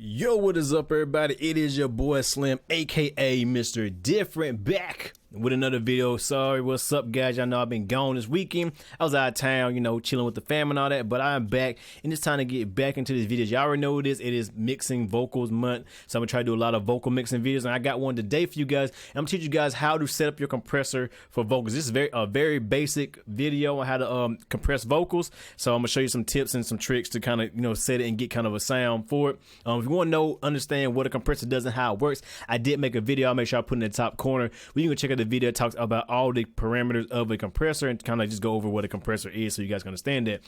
Yo, what is up, everybody? It is your boy Slim, aka Mr. Different, back with another video. Sorry, what's up, guys? Y'all know I've been gone this weekend. I was out of town, you know, chilling with the fam and all that, but I'm back, and it's time to get back into this videos. Y'all already know what it is. It is mixing vocals month, so I'm gonna try to do a lot of vocal mixing videos, and I got one today for you guys. And I'm gonna teach you guys how to set up your compressor for vocals. This is a very basic video on how to compress vocals. So I'm gonna show you some tips and some tricks to kind of, you know, set it and get kind of a sound for it. If you want to understand what a compressor does and how it works, I did make a video. I'll make sure I put it in the top corner where you can check out the video. It talks about all the parameters of a compressor and kind of just go over what a compressor is so you guys can understand that.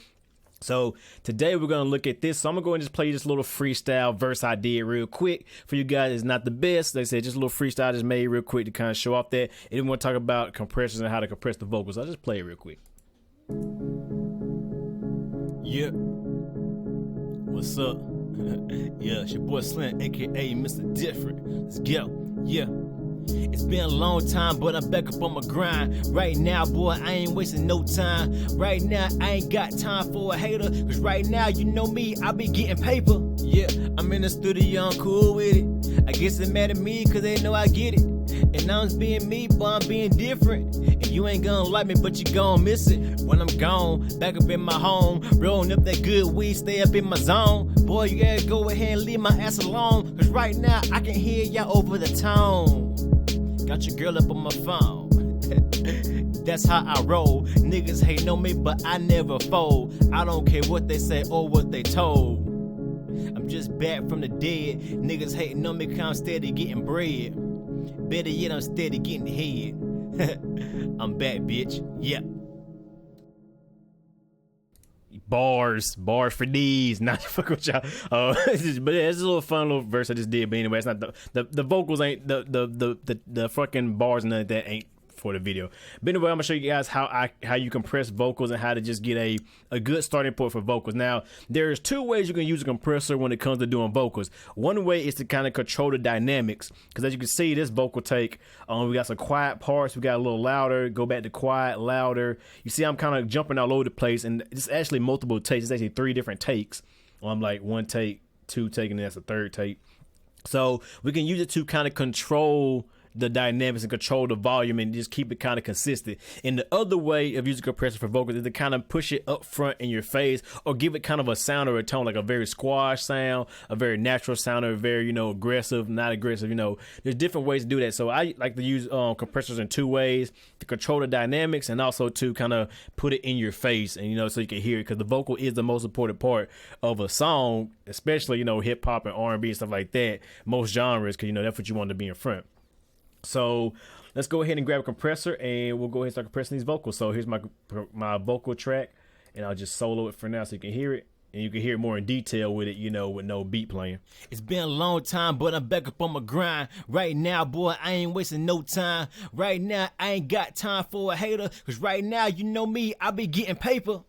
So today we're going to look at this. So I'm going to go and just play this little freestyle verse I did real quick for you guys. It's not the best. Like I said, just a little freestyle I just made real quick to kind of show off that. And then we're going to talk about compressors and how to compress the vocals. I'll just play it real quick. Yeah. What's up? Yeah, it's your boy Slim, aka Mr. Different. Let's go. Yeah. It's been a long time, but I'm back up on my grind. Right now, boy, I ain't wasting no time. Right now, I ain't got time for a hater. Cause right now, you know me, I be getting paper. Yeah, I'm in the studio, I'm cool with it. I guess they mad at me cause they know I get it. And I'm just being me, but I'm being different. And you ain't gonna like me, but you gon' miss it when I'm gone, back up in my home, rolling up that good weed, stay up in my zone. Boy, you gotta go ahead and leave my ass alone. Cause right now, I can hear y'all over the tone. Got your girl up on my phone. That's how I roll. Niggas hating on me, but I never fold. I don't care what they say or what they told. I'm just back from the dead. Niggas hating on me cause I'm steady getting bread. Better yet, I'm steady getting head. I'm back, bitch. Yeah. Bars for these. Not fuck with y'all. But yeah, it's a little fun little verse I just did. But anyway, it's not the vocals ain't the fucking bars and none of that ain't for the video. But anyway, I'm gonna show you guys how you compress vocals and how to just get a good starting point for vocals. Now, there's two ways you can use a compressor when it comes to doing vocals. One way is to kind of control the dynamics, because as you can see, this vocal take, we got some quiet parts, we got a little louder, go back to quiet, louder. You see I'm kind of jumping all over the place, and it's actually multiple takes. It's actually 3 different takes. I'm like 1 take, 2 take, and that's a 3rd take. So we can use it to kind of control the dynamics and control the volume and just keep it kind of consistent. And the other way of using compressor for vocals is to kind of push it up front in your face, or give it kind of a sound or a tone, like a very squash sound, a very natural sound, or a very, you know, aggressive, not aggressive. You know, there's different ways to do that. So I like to use compressors in 2 ways: to control the dynamics and also to kind of put it in your face, and you know, so you can hear it, because the vocal is the most important part of a song, especially, you know, hip hop and R&B and stuff like that, most genres, because you know that's what you want to be in front. So let's go ahead and grab a compressor, and we'll go ahead and start compressing these vocals. So here's my vocal track, and I'll just solo it for now so you can hear it, and you can hear it more in detail with it, you know, with no beat playing. It's been a long time, but I'm back up on my grind. Right now, boy, I ain't wasting no time. Right now, I ain't got time for a hater, cause right now, you know me, I be getting paper.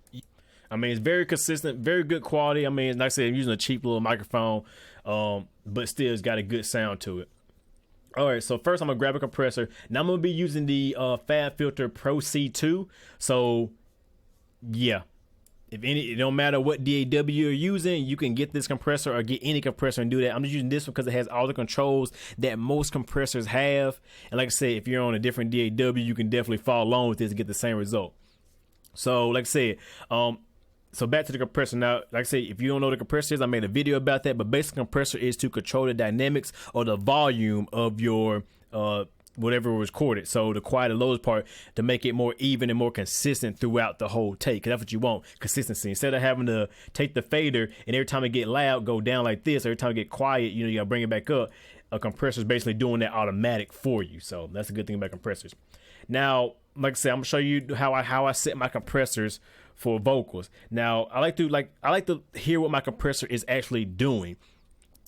I mean, it's very consistent, very good quality. I mean, like I said, I'm using a cheap little microphone, but still it's got a good sound to it. All right, so first I'm gonna grab a compressor. Now I'm gonna be using the Fab Filter Pro C2. So yeah, it don't matter what DAW you're using, you can get this compressor or get any compressor and do that. I'm just using this one because it has all the controls that most compressors have. And like I said, if you're on a different DAW, you can definitely follow along with this and get the same result. So like I said, so back to the compressor. Now, like I said, if you don't know what the compressor is, I made a video about that. But basic compressor is to control the dynamics or the volume of your whatever was recorded. So the quiet and lowest part, to make it more even and more consistent throughout the whole take. Because that's what you want, consistency. Instead of having to take the fader and every time it get loud, go down like this. Every time it get quiet, you know, you gotta bring it back up. A compressor is basically doing that automatic for you. So that's a good thing about compressors. Now, like I said, I'm gonna show you how I set my compressors for vocals. Now, I like to hear what my compressor is actually doing,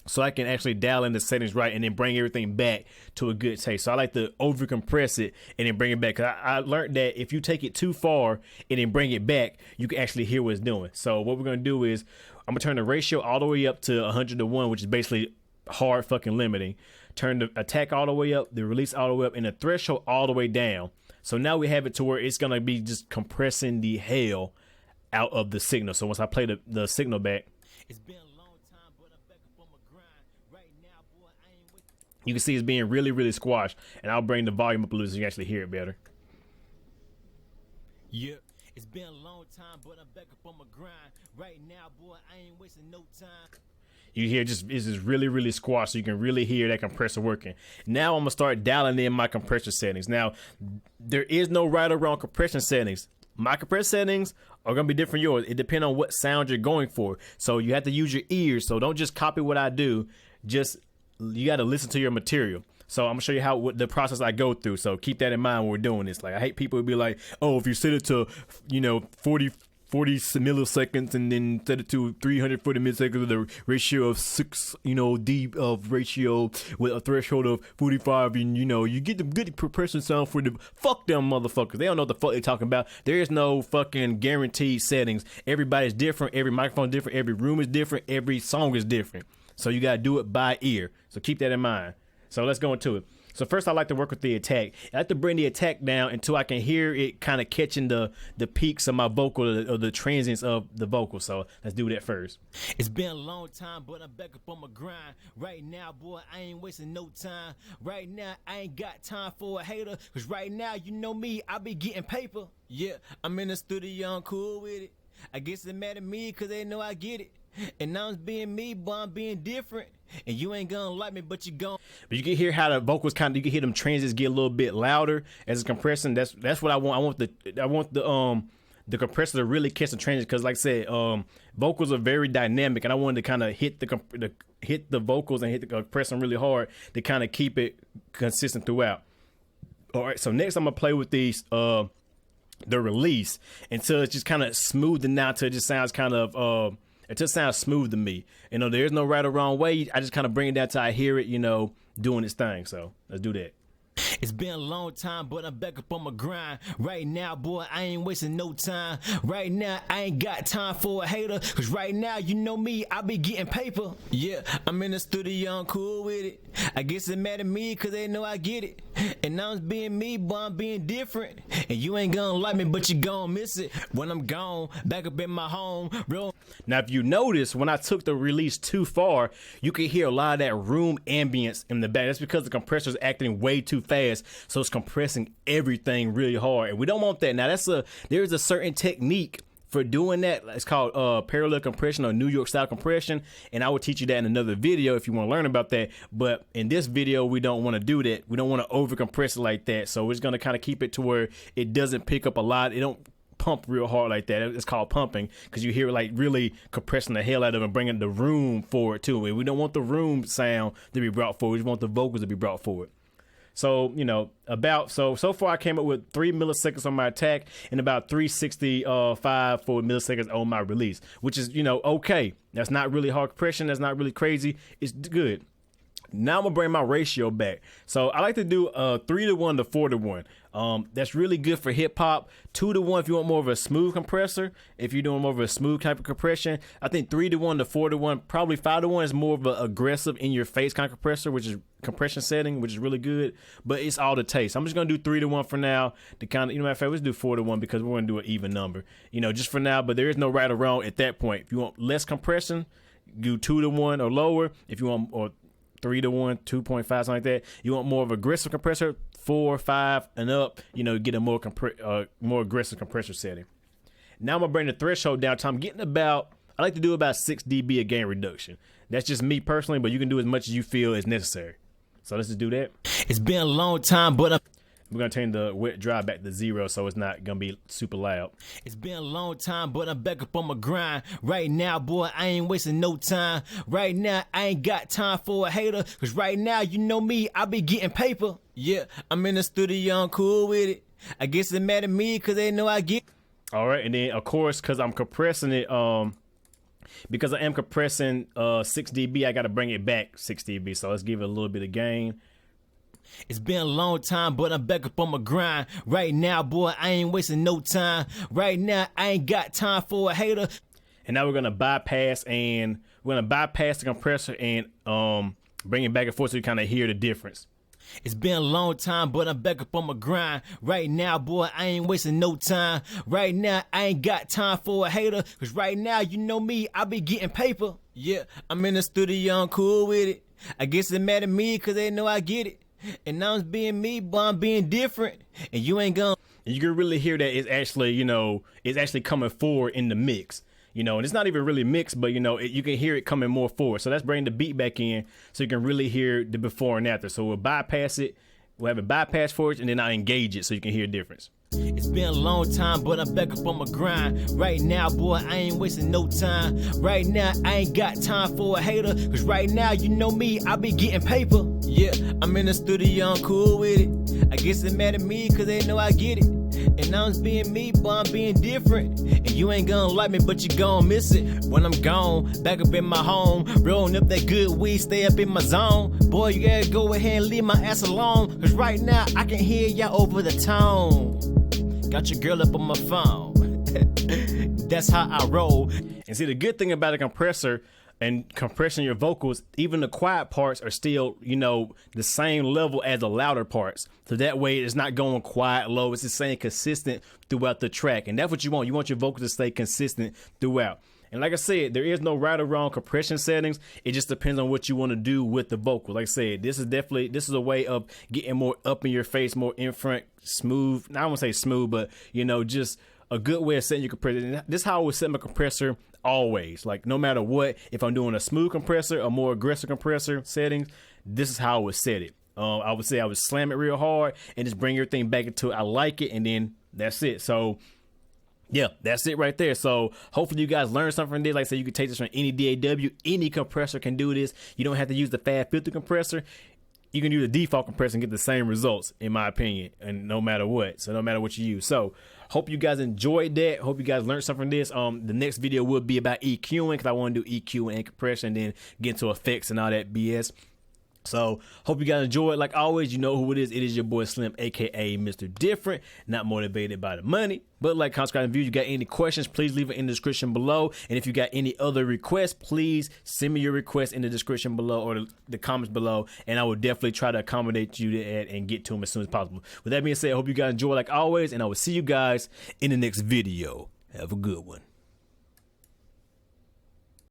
so I can actually dial in the settings right and then bring everything back to a good taste. So I like to over compress it and then bring it back. 'Cause I learned that if you take it too far and then bring it back, you can actually hear what it's doing. So what we're gonna do is I'm gonna turn the ratio all the way up to 100:1, which is basically hard fucking limiting. Turn the attack all the way up, the release all the way up, and the threshold all the way down. So now we have it to where it's gonna be just compressing the hell out of the signal. So once I play the signal back, it's been a long time, but I'm back up on my grind. You can see it's being really, really squashed, and I'll bring the volume up a little so you can actually hear it better. Yeah, it's been a long time, but I'm back up on my grind. Right now, boy, I ain't wasting no time. You hear it's just really, really squashed, so you can really hear that compressor working. Now I'm gonna start dialing in my compressor settings. Now, there is no right or wrong compression settings. My compressor settings are gonna be different from yours. It depends on what sound you're going for. So you have to use your ears. So don't just copy what I do. You got to listen to your material. So I'm gonna show you what the process I go through. So keep that in mind when we're doing this. Like, I hate people who be like, oh, if you set it to 40 milliseconds and then set it to 340 milliseconds with a ratio of 6 D of ratio with a threshold of 45, and you get the good compression sound for the fuck them motherfuckers. They don't know what the fuck they're talking about. There is no fucking guaranteed settings. Everybody's different, every microphone is different, every room is different, every song is different. So you gotta do it by ear. So keep that in mind. So let's go into it. So first, I like to work with the attack. I like to bring the attack down until I can hear it kind of catching the peaks of my vocal or the transients of the vocal. So let's do that first. It's been a long time, but I'm back up on my grind. Right now, boy, I ain't wasting no time. Right now, I ain't got time for a hater. Cause right now, you know me, I be getting paper. Yeah, I'm in the studio, I'm cool with it. I guess they mad at me cause they know I get it. And I'm being me, but I'm being different. And you ain't gonna like me, but you gon'. But you can hear how the vocals you can hear them transients get a little bit louder as it's compressing. That's what I want. I want the compressor to really catch the transients, because like I said, vocals are very dynamic, and I wanted to kind of hit the vocals and hit the compressor really hard to kind of keep it consistent throughout. All right, so next I'm gonna play with these the release until it's just kind of smoothing out till it just sounds kind of it just sounds smooth to me. There's no right or wrong way. I just kind of bring it down till I hear it, doing its thing. So let's do that. It's been a long time, but I'm back up on my grind. Right now, boy, I ain't wasting no time. Right now, I ain't got time for a hater. Cause right now, you know me, I be getting paper. Yeah, I'm in the studio, I'm cool with it. I guess they mad at me cause they know I get it. And I'm being me, but I'm being different. And you ain't gonna like me, but you gonna miss it. When I'm gone, back up in my home, real. Now, if you notice, when I took the release too far, you can hear a lot of that room ambience in the back. That's because the compressor's acting way too fast, so it's compressing everything really hard, and we don't want that. Now, there's a certain technique for doing that. It's called parallel compression or New York style compression, and I will teach you that in another video if you want to learn about that. But in this video, we don't want to do that. We don't want to over compress it like that. So we're just going to kind of keep it to where it doesn't pick up a lot. It don't pump real hard like that. It's called pumping, because you hear it like really compressing the hell out of it and bringing the room forward too. And we don't want the room sound to be brought forward. We just want the vocals to be brought forward. So, so far I came up with 3 milliseconds on my attack and about 365 for milliseconds on my release, which is, okay. That's not really hard compression. That's not really crazy. It's good. Now I'm gonna bring my ratio back. So I like to do 3-to-1 to 4-to-1. That's really good for hip hop. 2-to-1 if you want more of a smooth compressor. If you're doing more of a smooth type of compression, I think 3-to-1 to 4-to-1, probably 5-to-1 is more of an aggressive in your face kind of compressor, which is compression setting, which is really good. But it's all the taste. I'm just gonna do 3-to-1 for now. To kind of, matter of fact, let's do 4-to-1 because we're gonna do an even number. Just for now. But there is no right or wrong at that point. If you want less compression, do 2-to-1 or lower. If you want 3-to-1, 2.5, something like that. You want more of an aggressive compressor, 4, 5, and up. Get a more aggressive compressor setting. Now I'm gonna bring the threshold down. I'm getting I like to do about 6 dB of gain reduction. That's just me personally, but you can do as much as you feel is necessary. So let's just do that. It's been a long time, but we're going to turn the wet dry back to 0 so it's not going to be super loud. It's been a long time, but I'm back up on my grind. Right now, boy, I ain't wasting no time. Right now, I ain't got time for a hater. Cause right now, you know me, I be getting paper. Yeah, I'm in the studio, I'm cool with it. I guess they mad at me cause they know I get. All right, and then, of course, because I'm compressing it, because I am compressing 6 dB, I got to bring it back 6 dB. So let's give it a little bit of gain. It's been a long time, but I'm back up on my grind. Right now, boy, I ain't wasting no time. Right now, I ain't got time for a hater. And now we're gonna bypass the compressor and bring it back and forth so you kind of hear the difference. It's been a long time, but I'm back up on my grind. Right now, boy, I ain't wasting no time. Right now, I ain't got time for a hater. Cause right now, you know me, I be getting paper. Yeah, I'm in the studio, I'm cool with it. I guess they mad at me cause they know I get it. And I'm being me, but I'm being different. And you ain't gonna. And you can really hear that it's actually, you know, it's actually coming forward in the mix. You know, and it's not even really mixed, but, you know, you can hear it coming more forward. So let's bring the beat back in so you can really hear the before and after. So we'll bypass it. We'll have it bypass for it, and then I'll engage it so you can hear the difference. It's been a long time, but I'm back up on my grind. Right now, boy, I ain't wasting no time. Right now, I ain't got time for a hater. Cause right now, you know me, I be getting paper. Yeah, I'm in the studio, I'm cool with it. I guess they mad at me cause they know I get it. And I'm being me, but I'm being different. And you ain't gonna like me, but you gon' miss it. When I'm gone, back up in my home, rolling up that good weed, stay up in my zone. Boy, you gotta go ahead and leave my ass alone. Cause right now, I can hear y'all over the tone. Got your girl up on my phone. That's how I roll. And see, the good thing about a compressor and compressing your vocals, even the quiet parts are still, you know, the same level as the louder parts. So that way it's not going quiet, low. It's just staying consistent throughout the track. And that's what you want. You want your vocals to stay consistent throughout. And like I said, there is no right or wrong compression settings. It just depends on what you want to do with the vocal. Like I said, this is a way of getting more up in your face, more in front, smooth. Now I won't say smooth, but, you know, just a good way of setting your compressor. And this is how I would set my compressor always. Like, no matter what, if I'm doing a smooth compressor, a more aggressive compressor settings, this is how I would set it. I would say I would slam it real hard and just bring everything back into it. I like it, and then that's it. So yeah, that's it right there. So hopefully you guys learned something from this. Like I said, you can take this from any DAW. Any compressor can do this. You don't have to use the Fab Filter compressor. You can use the default compressor and get the same results, in my opinion, and no matter what. So no matter what you use. So hope you guys enjoyed that. Hope you guys learned something from this. The next video will be about EQing, because I want to do EQ and compression, and then get into effects and all that BS. So hope you guys enjoy it. Like always, you know who it is. It is your boy Slim, aka Mr. Different. Not motivated by the money, but like, comment, subscribe, and view. You got any questions, please leave it in the description below. And if you got any other requests, please send me your requests in the description below, or the comments below, and I will definitely try to accommodate you to add and get to them as soon as possible. With that being said, I hope you guys enjoy like always, and I will see you guys in the next video. Have a good one.